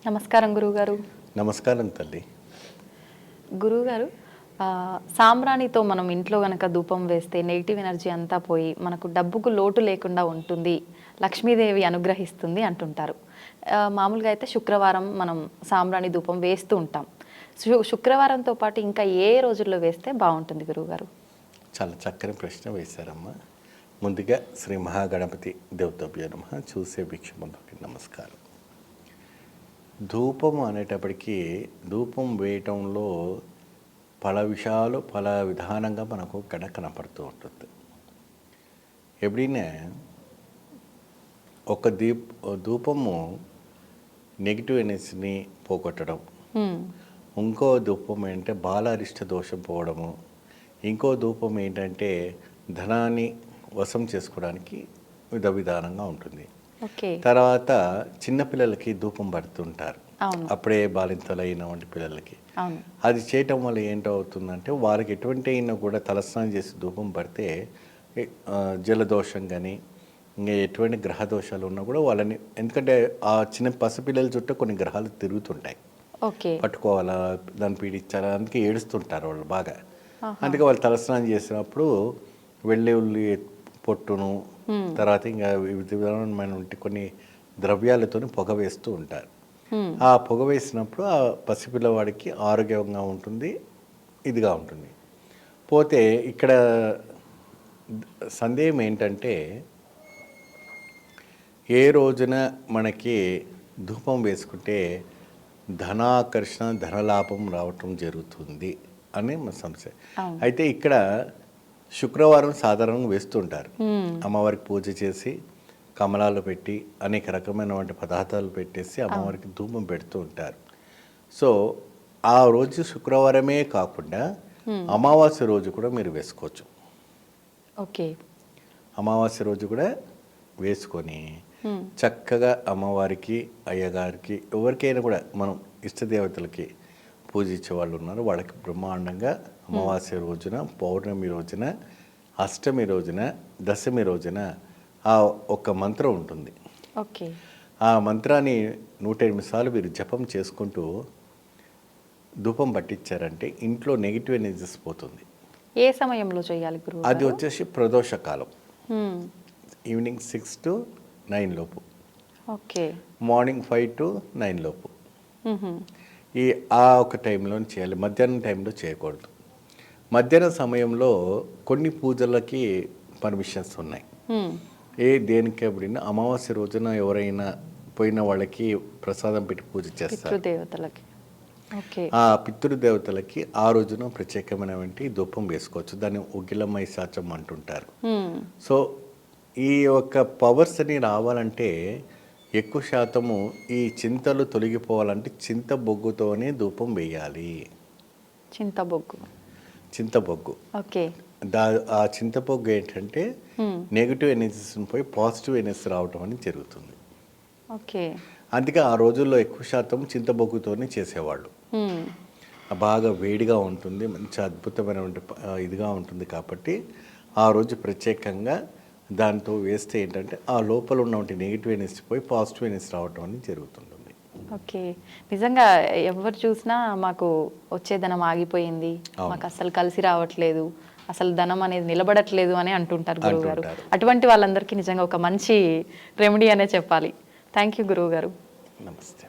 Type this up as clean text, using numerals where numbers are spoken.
నమస్కారం గురువుగారు. నమస్కారం తల్లి. గురువుగారు, సాంబ్రాణితో మనం ఇంట్లో గనక ధూపం వేస్తే నెగిటివ్ ఎనర్జీ అంతా పోయి మనకు డబ్బుకు లోటు లేకుండా ఉంటుంది, లక్ష్మీదేవి అనుగ్రహిస్తుంది అంటుంటారు. మామూలుగా అయితే శుక్రవారం మనం సాంబ్రాణి ధూపం వేస్తూ ఉంటాం. శుక్రవారంతో పాటు ఇంకా ఏ రోజుల్లో వేస్తే బాగుంటుంది గురువుగారు? చాలా చక్కని ప్రశ్న వేశారమ్మా. ముందుగా శ్రీ మహాగణపతి దేవతాభ్యో నమః. చూసే భిక్షమందరికి నమస్కారం. ధూపం అనేటప్పటికీ ధూపం వేయటంలో పల విషయాలు పల విధానంగా మనకు కనపడుతూ ఉంటుంది. ఎప్పుడైనా ఒక ధూపము నెగిటివ్ ఎనర్జీని పోగొట్టడం, ఇంకో ధూపం ఏంటంటే బాలారిష్ట దోషం పోవడము, ఇంకో ధూపం ఏంటంటే ధనాన్ని వశం చేసుకోవడానికి విధానంగా ఉంటుంది. తర్వాత చిన్నపిల్లలకి ధూపం పడుతుంటారు, అప్పుడే బాలింతలైన వంటి పిల్లలకి. అది చేయటం వల్ల ఏంటవుతుందంటే వారికి ఎటువంటి అయినా కూడా తలస్నానం చేసి ధూపం పడితే జలదోషం కానీ ఇంకా ఎటువంటి గ్రహ దోషాలు ఉన్నా కూడా వాళ్ళని, ఎందుకంటే ఆ చిన్న పసిపిల్లల చుట్టూ కొన్ని గ్రహాలు తిరుగుతుంటాయి, పట్టుకోవాలా దాన్ని పీడించాలా, అందుకే ఏడుస్తుంటారు వాళ్ళు బాగా. అందుకే వాళ్ళు తలస్నానం చేసినప్పుడు వెల్లుల్లి పొట్టును తర్వాత ఇంకా విధమైన కొన్ని ద్రవ్యాలతో పొగ వేస్తూ ఉంటారు. ఆ పొగ వేసినప్పుడు ఆ పసిపిల్లవాడికి ఆరోగ్యంగా ఉంటుంది, ఇదిగా ఉంటుంది. పోతే ఇక్కడ సందేహం ఏంటంటే ఏ రోజున మనకి ధూపం వేసుకుంటే ధనాకర్షణ ధనలాభం రావటం జరుగుతుంది అని మన సమస్య. అయితే ఇక్కడ శుక్రవారం సాధారణంగా వేస్తుంటారు. అమ్మవారికి పూజ చేసి కమలాలు పెట్టి అనేక రకమైన పదార్థాలు పెట్టేసి అమ్మవారికి ధూపం పెడుతూ ఉంటారు. సో ఆ రోజు శుక్రవారమే కాకుండా అమావాస్య రోజు కూడా మీరు వేసుకోవచ్చు. అమావాస్య రోజు కూడా వేసుకొని చక్కగా అమ్మవారికి, అయ్యగారికి, ఎవరికైనా కూడా మనం ఇష్టదేవతలకి పూజించే వాళ్ళు ఉన్నారు, వాళ్ళకి బ్రహ్మాండంగా అమావాస్య రోజున, పౌర్ణమి రోజున, అష్టమి రోజున, దశమి రోజున ఆ ఒక్క మంత్రం ఉంటుంది. ఆ మంత్రాన్ని 108 సార్లు మీరు జపం చేసుకుంటూ ధూపం పట్టించారంటే ఇంట్లో నెగిటివ్ ఎనర్జీస్ పోతుంది. ఏ సమయంలో చేయాలి గురువు? అది వచ్చేసి ప్రదోష కాలం, ఈవినింగ్ 6 to 9 లోపు, మార్నింగ్ 5 to 9 లోపు. ఆ ఒక టైంలో చేయాలి, మధ్యాహ్నం టైంలో చేయకూడదు. మధ్యాహ్నం సమయంలో కొన్ని పూజలకి పర్మిషన్స్ ఉన్నాయి. దేనికి ఎప్పుడైనా అమావాస్య రోజున ఎవరైనా పోయిన వాళ్ళకి ప్రసాదం పెట్టి పూజ చేస్తారు, ఆ పితృదేవతలకి ఆ రోజున ప్రత్యేకమైన ధూపం వేసుకోవచ్చు. దాన్ని ఉగిలమై సాచం అంటుంటారు. సో ఈ యొక్క పవర్స్ అని రావాలంటే ఎక్కువ శాతము ఈ చింతలు తొలగిపోవాలంటే చింతబొగ్గుతోనే ధూపం వేయాలి. చింతబొగ్గు. ఆ చింతబొగ్గు ఏంటంటే నెగిటివ్ ఎనర్జీస్ పోయి పాజిటివ్ ఎనర్జీ రావడం అనేది జరుగుతుంది. అందుకే ఆ రోజుల్లో ఎక్కువ శాతం చింతబొగ్గుతోనే చేసేవాళ్ళు. బాగా వేడిగా ఉంటుంది, మంచి అద్భుతమైన ఇదిగా ఉంటుంది. కాబట్టి ఆ రోజు ప్రత్యేకంగా దాంతో వేస్తే ఏంటంటే ఆ లోపల ఉన్నటువంటి నెగిటివ్ ఎనర్జీ పోయి పాజిటివ్ ఎనర్జీ రావడం అనేది జరుగుతుంటుంది. నిజంగా ఎవరు చూసినా మాకు వచ్చే ధనం ఆగిపోయింది, మాకు అసలు కలిసి రావట్లేదు, అసలు ధనం అనేది నిలబడట్లేదు అని అంటుంటారు గురువుగారు. అటువంటి వాళ్ళందరికీ నిజంగా ఒక మంచి రెమెడీ అనే చెప్పాలి. థ్యాంక్ యూ గురువుగారు. నమస్తే.